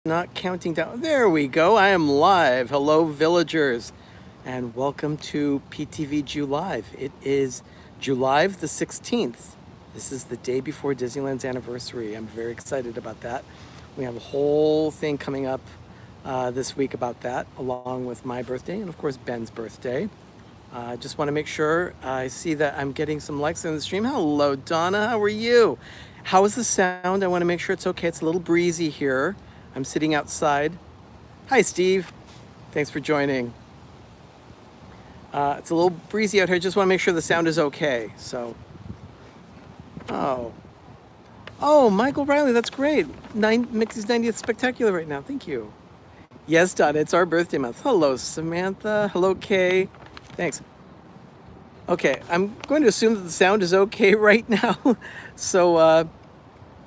not counting down. There we go. I am live. Hello, villagers, and welcome to PTV JuLive. It is JuLive the 16th. This is the day before Disneyland's anniversary. I'm very excited about that. We have a whole thing coming up this week about that, along with my birthday and, of course, Ben's birthday. I just want to make sure I see that I'm getting some likes on the stream. Hello, Donna. How are you? How is the sound? I want to make sure it's okay. It's a little breezy here. I'm sitting outside. Hi, Steve. Thanks for joining. It's a little breezy out here. Just want to make sure the sound is okay. So, oh, Michael Riley, that's great. Mickey's 90th spectacular right now. Thank you. Yes, Donna, it's our birthday month. Hello, Samantha. Hello, Kay. Thanks. Okay, I'm going to assume that the sound is okay right now. So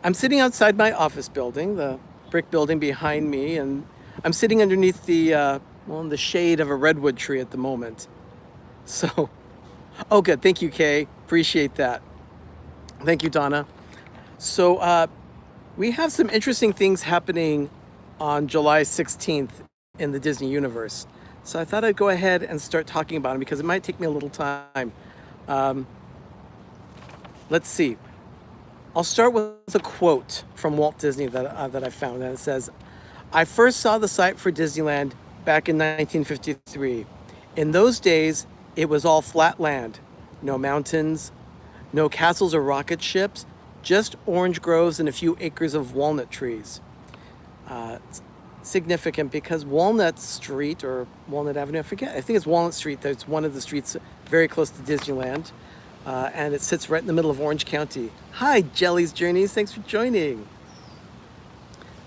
I'm sitting outside my office building, the brick building behind me, and I'm sitting underneath the in the shade of a redwood tree at the moment. So, oh, good. Thank you, Kay. Appreciate that. Thank you, Donna. So we have some interesting things happening on July 16th in the Disney universe. So I thought I'd go ahead and start talking about them because it might take me a little time. Let's see. I'll start with a quote from Walt Disney that I found, and it says, "I first saw the site for Disneyland back in 1953. In those days, it was all flat land, no mountains, no castles or rocket ships, just orange groves and a few acres of walnut trees." It's significant because Walnut Street or Walnut Avenue, I think it's Walnut Street. That's one of the streets very close to Disneyland. And it sits right in the middle of Orange County. Hi, Jelly's Journeys. Thanks for joining.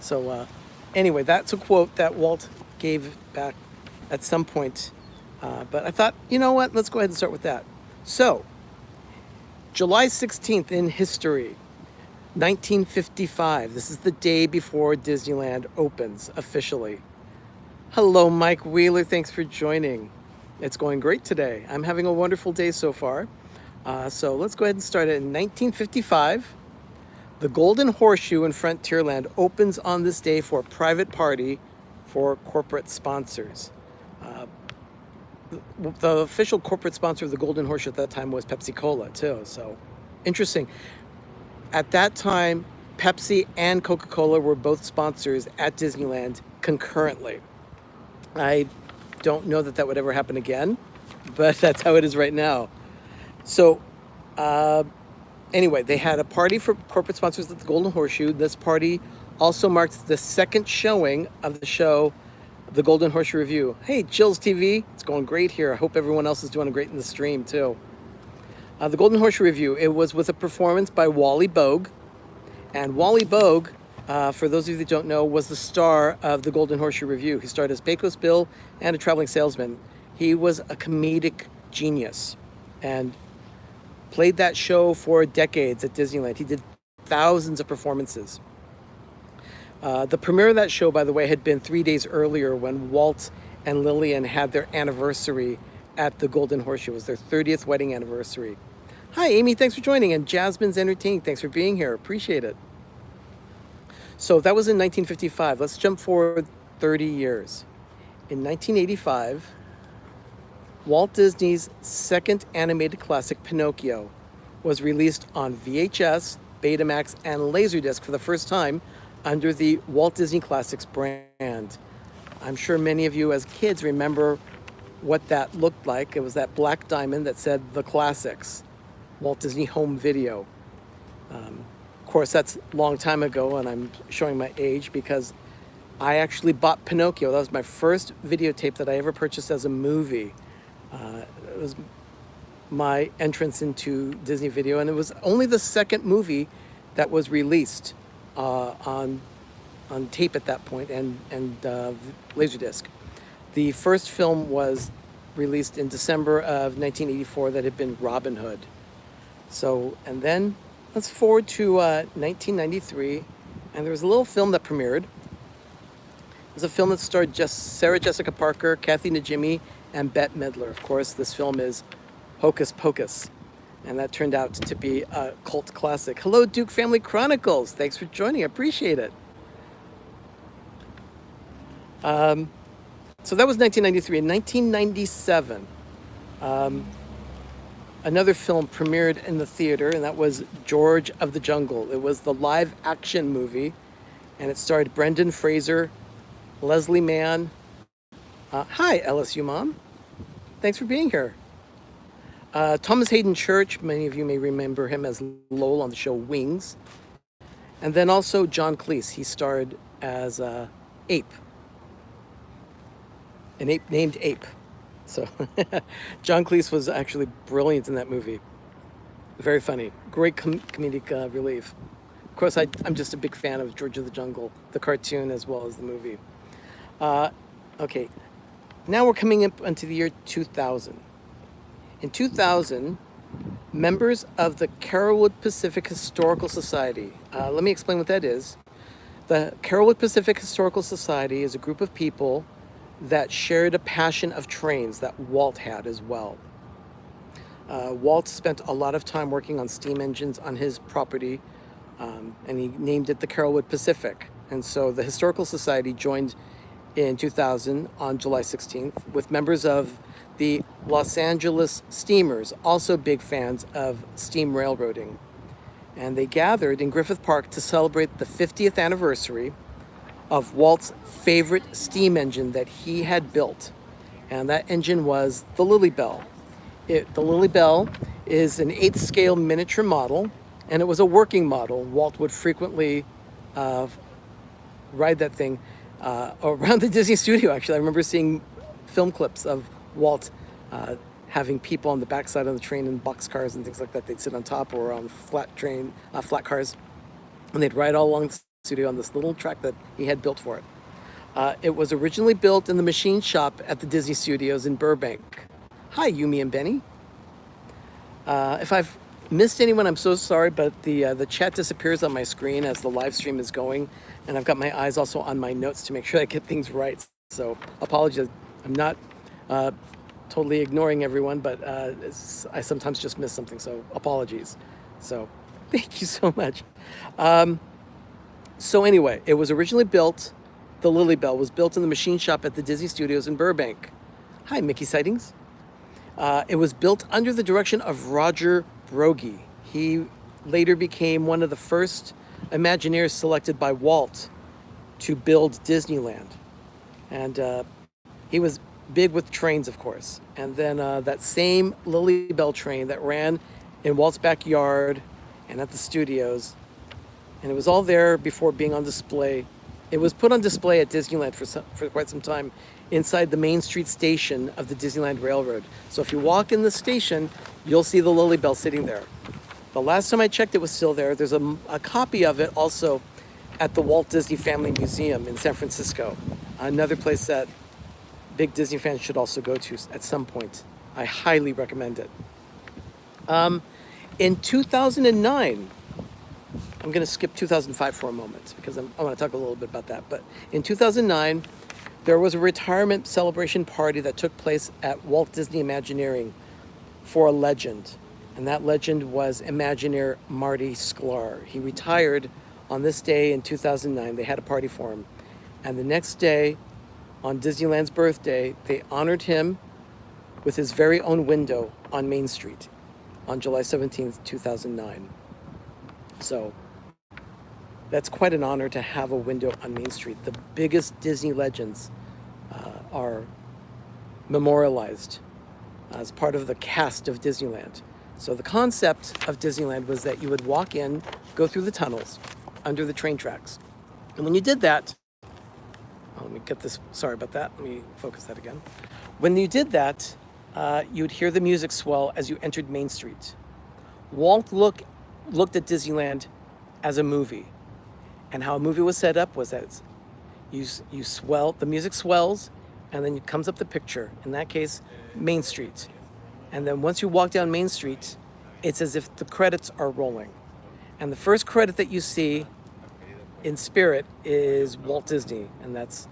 So anyway, that's a quote that Walt gave back at some point. But I thought, you know what? Let's go ahead and start with that. So, July 16th in history, 1955. This is the day before Disneyland opens officially. Hello, Mike Wheeler. Thanks for joining. It's going great today. I'm having a wonderful day so far. So let's go ahead and start it. In 1955, the Golden Horseshoe in Frontierland opens on this day for a private party for corporate sponsors. The official corporate sponsor of the Golden Horseshoe at that time was Pepsi-Cola too. So interesting. At that time, Pepsi and Coca-Cola were both sponsors at Disneyland concurrently. I don't know that would ever happen again, but that's how it is right now. So anyway, they had a party for corporate sponsors at the Golden Horseshoe. This party also marked the second showing of the show, The Golden Horseshoe Review. Hey, Jill's TV, it's going great here. I hope everyone else is doing great in the stream too. The Golden Horseshoe Review, it was with a performance by Wally Bogue. And Wally Bogue, for those of you that don't know, was the star of the Golden Horseshoe Review. He starred as Pecos Bill and a traveling salesman. He was a comedic genius and played that show for decades at Disneyland. He did thousands of performances. The premiere of that show, by the way, had been 3 days earlier when Walt and Lillian had their anniversary at the Golden Horseshoe. It was their 30th wedding anniversary. Hi, Amy. Thanks for joining. And Jasmine's entertaining. Thanks for being here. Appreciate it. So that was in 1955. Let's jump forward 30 years. In 1985, Walt Disney's second animated classic, Pinocchio, was released on VHS, Betamax, and Laserdisc for the first time under the Walt Disney Classics brand. I'm sure many of you as kids remember what that looked like. It was that black diamond that said The Classics, Walt Disney Home Video. Of course, that's a long time ago, and I'm showing my age because I actually bought Pinocchio. That was my first videotape that I ever purchased as a movie. It was my entrance into Disney Video, and it was only the second movie that was released on tape at that point and Laserdisc. The first film was released in December of 1984 that had been Robin Hood. So, and then let's forward to 1993, and there was a little film that premiered. It was a film that starred Sarah Jessica Parker, Kathy Najimy, and Bette Midler. Of course, this film is Hocus Pocus, and that turned out to be a cult classic. Hello, Duke Family Chronicles. Thanks for joining. I appreciate it. So that was 1993. In 1997, another film premiered in the theater, and that was George of the Jungle. It was the live action movie, and it starred Brendan Fraser, Leslie Mann. Hi, LSU Mom. Thanks for being here. Thomas Hayden Church, many of you may remember him as Lowell on the show Wings. And then also John Cleese. He starred as Ape. An ape named Ape. So John Cleese was actually brilliant in that movie. Very funny. Great comedic relief. Of course, I'm just a big fan of George of the Jungle, the cartoon as well as the movie. Okay, now we're coming up into the year 2000. In 2000, members of the Carrollwood Pacific Historical Society, let me explain what that is. The Carrollwood Pacific Historical Society is a group of people that shared a passion of trains that Walt had as well. Walt spent a lot of time working on steam engines on his property, and he named it the Carrollwood Pacific. And so the Historical Society joined in 2000 on July 16th with members of the Los Angeles Steamers, also big fans of steam railroading. And they gathered in Griffith Park to celebrate the 50th anniversary of Walt's favorite steam engine that he had built. And that engine was the Lilly Belle. The Lilly Belle is an 8th scale miniature model, and it was a working model. Walt would frequently ride that thing around the Disney studio, actually. I remember seeing film clips of Walt having people on the backside of the train in boxcars and things like that. They'd sit on top or on flat cars, and they'd ride all along the studio on this little track that he had built for it. It was originally built in the machine shop at the Disney Studios in Burbank. Hi, Yumi and Benny. If I've missed anyone, I'm so sorry, but the chat disappears on my screen as the live stream is going, and I've got my eyes also on my notes to make sure I get things right. So apologies, I'm not totally ignoring everyone, but I sometimes just miss something, so apologies. So thank you so much. So anyway, it was originally built, the Lilly Belle was built in the machine shop at the Disney Studios in Burbank. Hi, Mickey Sightings. It was built under the direction of Roger Broggie. He later became one of the first Imagineers selected by Walt to build Disneyland. And he was big with trains, of course. And then that same Lilly Belle train that ran in Walt's backyard and at the studios, and it was all there before being on display. It was put on display at Disneyland for quite some time inside the Main Street station of the Disneyland Railroad. So if you walk in the station, you'll see the Lilly Belle sitting there. The last time I checked, it was still there. There's a copy of it also at the Walt Disney Family Museum in San Francisco. Another place that big Disney fans should also go to at some point. I highly recommend it. In 2009, I'm going to skip 2005 for a moment because I want to talk a little bit about that. But in 2009, there was a retirement celebration party that took place at Walt Disney Imagineering for a legend. And that legend was Imagineer Marty Sklar. He retired on this day in 2009. They had a party for him. And the next day, on Disneyland's birthday, they honored him with his very own window on Main Street on July 17th, 2009. So that's quite an honor to have a window on Main Street. The biggest Disney legends are memorialized as part of the cast of Disneyland. So the concept of Disneyland was that you would walk in, go through the tunnels under the train tracks. And when you did that, let me get this, sorry about that. Let me focus that again. When you did that, you'd hear the music swell as you entered Main Street. Walt looked at Disneyland as a movie. And how a movie was set up was that you swell, the music swells, and then it comes up the picture, in that case, Main Street. And then once you walk down Main Street, it's as if the credits are rolling. And the first credit that you see in spirit is Walt Disney, and that's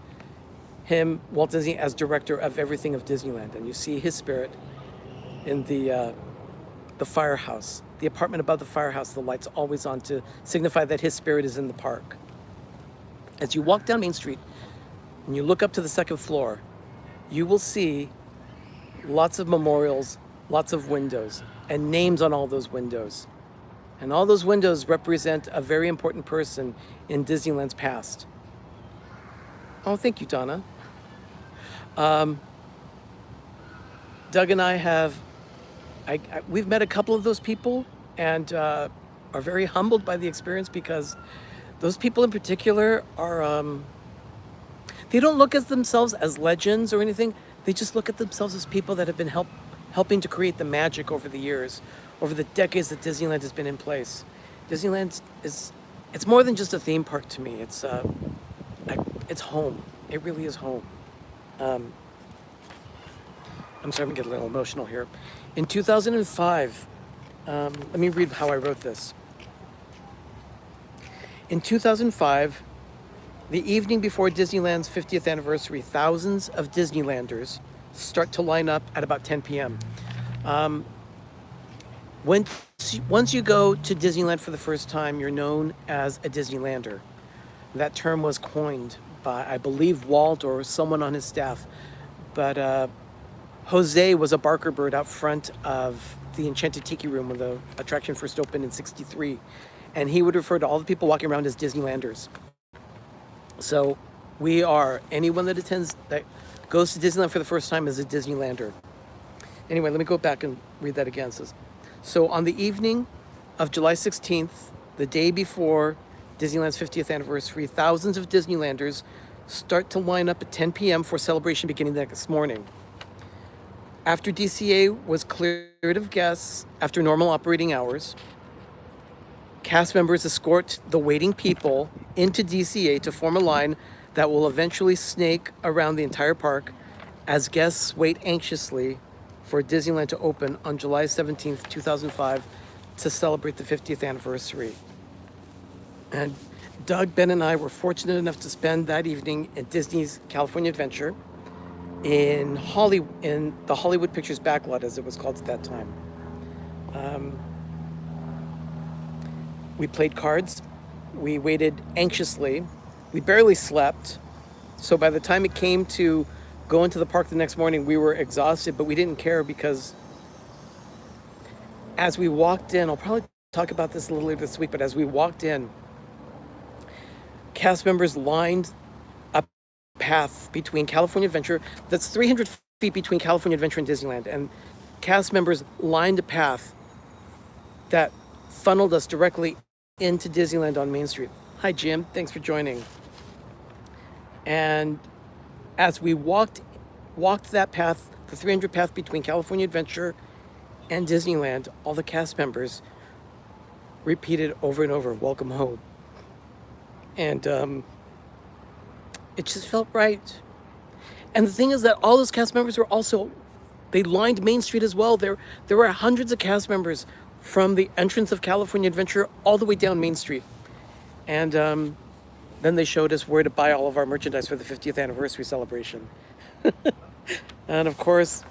him, Walt Disney, as director of everything of Disneyland. And you see his spirit in the firehouse, the apartment above the firehouse, the light's always on to signify that his spirit is in the park. As you walk down Main Street, and you look up to the second floor, you will see lots of memorials, lots of windows, and names on all those windows. And all those windows represent a very important person in Disneyland's past. Oh, thank you, Donna. Doug and I have, we've met a couple of those people, and are very humbled by the experience, because those people in particular are, they don't look at themselves as legends or anything. They just look at themselves as people that have been helping to create the magic over the years, over the decades that Disneyland has been in place. Disneyland it's more than just a theme park to me. It's home. It really is home. I'm starting to get a little emotional here. In 2005, let me read how I wrote this. In 2005, the evening before Disneyland's 50th anniversary, thousands of Disneylanders start to line up at about 10 p.m. Once you go to Disneyland for the first time, you're known as a Disneylander. That term was coined by, I believe, Walt or someone on his staff. But Jose was a Barker bird out front of the Enchanted Tiki Room when the attraction first opened in '63. And he would refer to all the people walking around as Disneylanders. So we are, anyone that goes to Disneyland for the first time is a Disneylander. Anyway, let me go back and read that again. So on the evening of July 16th, the day before Disneyland's 50th anniversary, thousands of Disneylanders start to line up at 10 p.m. for celebration beginning the next morning. After DCA was cleared of guests after normal operating hours, cast members escort the waiting people into DCA to form a line that will eventually snake around the entire park as guests wait anxiously for Disneyland to open on July 17th, 2005 to celebrate the 50th anniversary. And Doug, Ben, and I were fortunate enough to spend that evening at Disney's California Adventure in the Hollywood Pictures backlot, as it was called at that time. We played cards. We waited anxiously. We barely slept. So by the time it came to go into the park the next morning, we were exhausted, but we didn't care, because as we walked in, I'll probably talk about this a little later this week, but as we walked in, cast members lined a path between California Adventure, that's 300 feet between California Adventure and Disneyland, and cast members lined a path that funneled us directly into Disneyland on Main Street. Hi, Jim. Thanks for joining. And as we walked that path, the 300 path between California Adventure and Disneyland, all the cast members repeated over and over, "Welcome home." And it just felt right. And the thing is that all those cast members were also, they lined Main Street as well. There were hundreds of cast members from the entrance of California Adventure all the way down Main Street. And then they showed us where to buy all of our merchandise for the 50th anniversary celebration. And of course,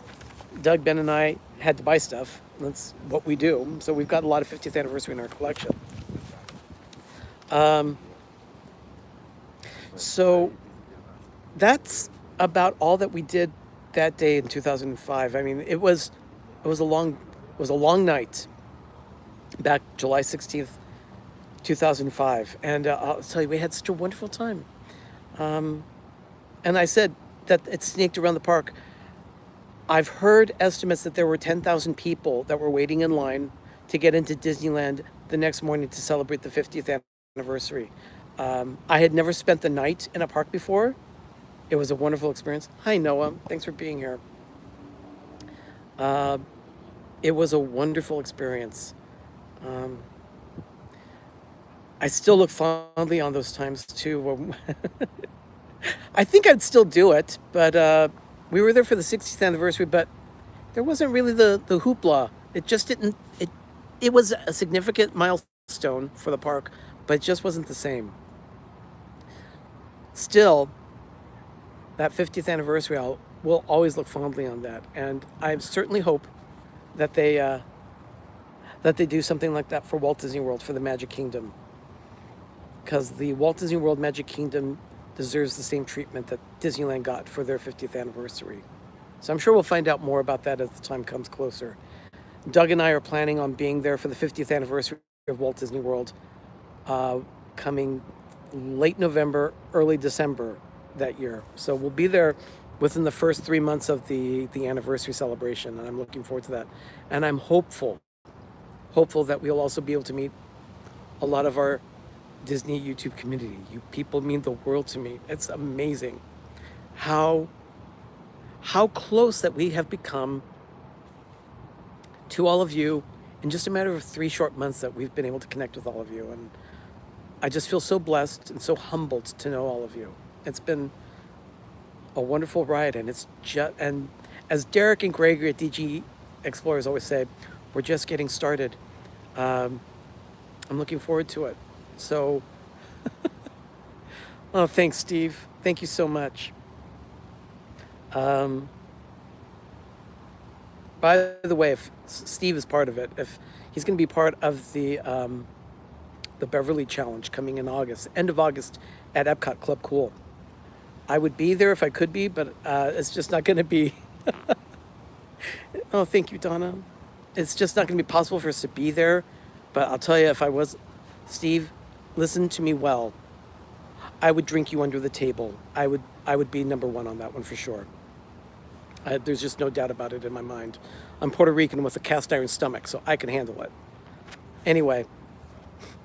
Doug, Ben, and I had to buy stuff. That's what we do. So we've got a lot of 50th anniversary in our collection. So that's about all that we did that day in 2005. I mean, it was a long night back July 16th, 2005. And I'll tell you, we had such a wonderful time. And I said that it snaked around the park. I've heard estimates that there were 10,000 people that were waiting in line to get into Disneyland the next morning to celebrate the 50th anniversary. I had never spent the night in a park before. It was a wonderful experience. Hi, Noah. Thanks for being here. It was a wonderful experience. I still look fondly on those times too. I think I'd still do it, but we were there for the 60th anniversary, but there wasn't really the hoopla. It just didn't, it was a significant milestone for the park, but it just wasn't the same. Still, that 50th anniversary, we'll always look fondly on that. And I certainly hope that they do something like that for Walt Disney World, for the Magic Kingdom. Because the Walt Disney World Magic Kingdom deserves the same treatment that Disneyland got for their 50th anniversary. So I'm sure we'll find out more about that as the time comes closer. Doug and I are planning on being there for the 50th anniversary of Walt Disney World, coming late November, early December that year. So we'll be there within the first 3 months of the anniversary celebration, and I'm looking forward to that. And I'm hopeful that we'll also be able to meet a lot of our Disney YouTube community. You people mean the world to me. It's amazing how close that we have become to all of you in just a matter of 3 short months that we've been able to connect with all of you. And I just feel so blessed and so humbled to know all of you. It's been a wonderful ride, and and as Derek and Gregory at DG Explorers always say, we're just getting started. I'm looking forward to it. So, oh, thanks, Steve. Thank you so much. By the way, if Steve is part of it, if he's going to be part of the Beverly Challenge coming in August, end of August at Epcot Club Cool. I would be there if I could be, but it's just not going to be. Oh, thank you, Donna. It's just not going to be possible for us to be there. But I'll tell you, if I was, Steve, listen to me well. I would drink you under the table. I would be number one on that one for sure. There's just no doubt about it in my mind. I'm Puerto Rican with a cast iron stomach, so I can handle it. Anyway,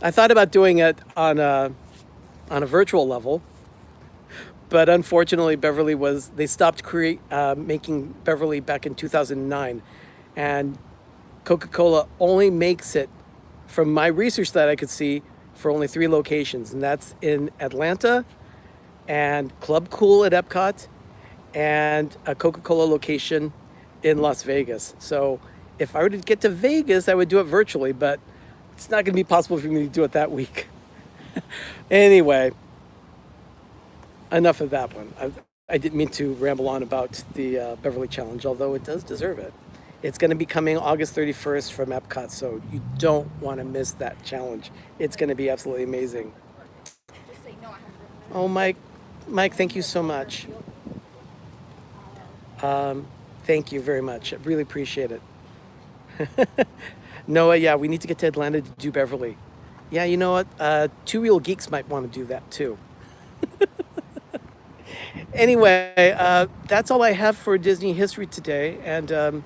I thought about doing it on a virtual level, but unfortunately, they stopped making Beverly back in 2009, and Coca-Cola only makes it, from my research that I could see, for only 3 locations, and that's in Atlanta, and Club Cool at Epcot, and a Coca-Cola location in Las Vegas. So if I were to get to Vegas, I would do it virtually, but it's not going to be possible for me to do it that week. Anyway, enough of that one. I didn't mean to ramble on about the Beverly Challenge, although it does deserve it. It's going to be coming August 31st from Epcot, so you don't want to miss that challenge. It's going to be absolutely amazing. Oh, Mike, thank you so much. Thank you very much. I really appreciate it. Noah, yeah, we need to get to Atlanta to do Beverly. Yeah, you know what? 2 Real Geeks might want to do that too. Anyway, that's all I have for Disney history today. And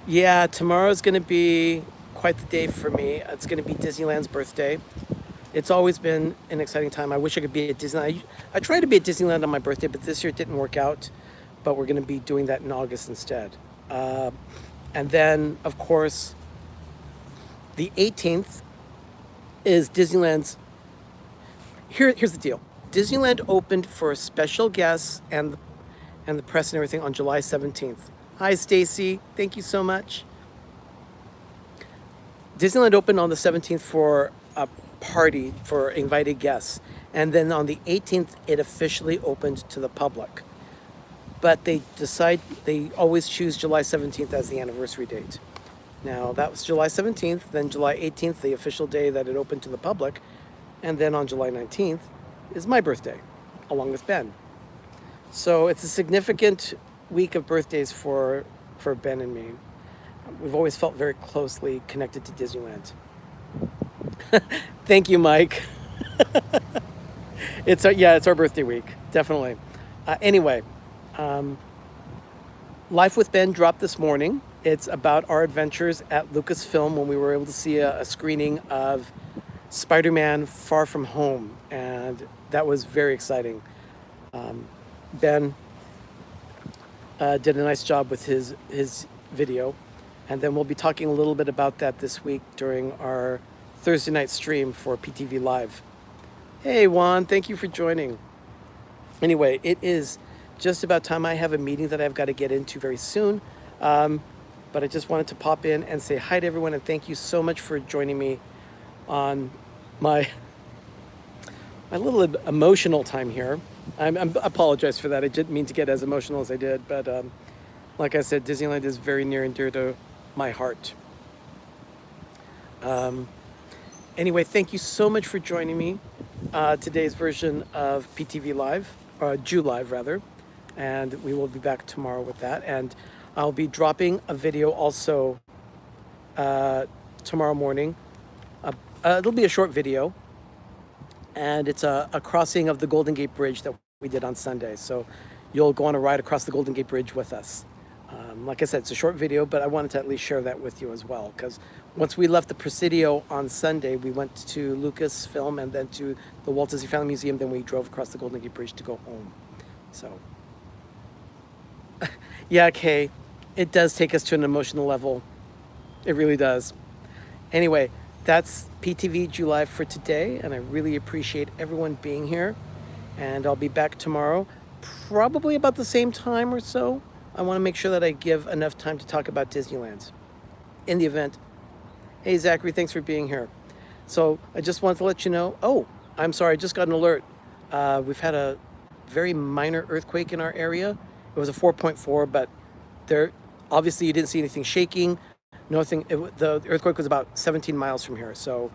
yeah, tomorrow's going to be quite the day for me. It's going to be Disneyland's birthday. It's always been an exciting time. I wish I could be at Disneyland. I tried to be at Disneyland on my birthday, but this year it didn't work out. But we're going to be doing that in August instead. And then, of course, the 18th is Disneyland's... Here's the deal. Disneyland opened for special guests and the press and everything on July 17th. Hi, Stacy. Thank you so much. Disneyland opened on the 17th for a party for invited guests. And then on the 18th, it officially opened to the public. But they always choose July 17th as the anniversary date. Now, that was July 17th, then July 18th, the official day that it opened to the public. And then on July 19th is my birthday, along with Ben. So it's a significant week of birthdays for Ben and me. We've always felt very closely connected to Disneyland. Thank you, Mike. It's our birthday week, definitely. Anyway, Life with Ben dropped this morning. It's about our adventures at Lucasfilm when we were able to see a screening of Spider-Man Far From Home, and that was very exciting. Ben did a nice job with his video, and then we'll be talking a little bit about that this week during our Thursday night stream for PTV Live. Hey Juan, thank you for joining. Anyway, it is just about time. I have a meeting that I've got to get into very soon, but I just wanted to pop in and say hi to everyone, and thank you so much for joining me on my little emotional time here. I apologize for that. I didn't mean to get as emotional as I did, but like I said, Disneyland is very near and dear to my heart. Anyway, thank you so much for joining me. today's version of PTV Live, or JuLive rather, and we will be back tomorrow with that. And I'll be dropping a video also tomorrow morning. It'll be a short video, and it's a crossing of the Golden Gate Bridge that we did on Sunday. So you'll go on a ride across the Golden Gate Bridge with us. Like I said, it's a short video, but I wanted to at least share that with you as well, because once we left the Presidio on Sunday, we went to Lucasfilm and then to the Walt Disney Family Museum, then we drove across the Golden Gate Bridge to go home. So, yeah, Kay, it does take us to an emotional level. It really does. Anyway, that's PTV JuLive for today, and I really appreciate everyone being here. And I'll be back tomorrow, probably about the same time or so. I want to make sure that I give enough time to talk about Disneyland in the event. Hey, Zachary, thanks for being here. So I just wanted to let you know, oh, I'm sorry, I just got an alert. We've had a very minor earthquake in our area. It was a 4.4, but there, obviously you didn't see anything shaking. Nothing. The earthquake was about 17 miles from here, so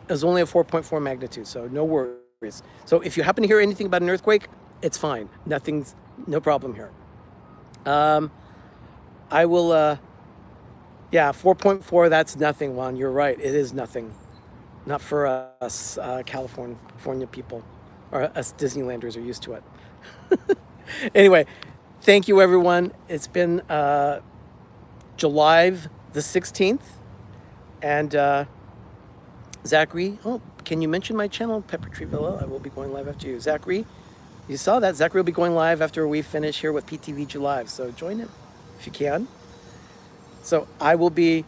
it was only a 4.4 magnitude, so no worries. So if you happen to hear anything about an earthquake, it's fine. No problem here. I will, yeah, 4.4, that's nothing, Juan. You're right. It is nothing. Not for us California people, or us Disneylanders are used to it. Anyway, thank you, everyone. It's been JuLive the 16th. And Zachary, oh, can you mention my channel, Pepper Tree Villa? I will be going live after you. Zachary, you saw that. Zachary will be going live after we finish here with PTV JuLive. So join him if you can. So I will be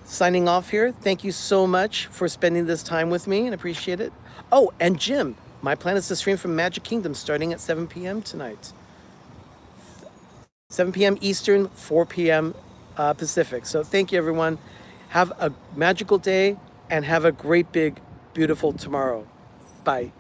signing off here. Thank you so much for spending this time with me and appreciate it. Oh, and Jim, my plan is to stream from Magic Kingdom starting at 7 p.m. tonight. 7 p.m. Eastern, 4 p.m. Pacific. So thank you, everyone. Have a magical day and have a great, big, beautiful tomorrow. Bye.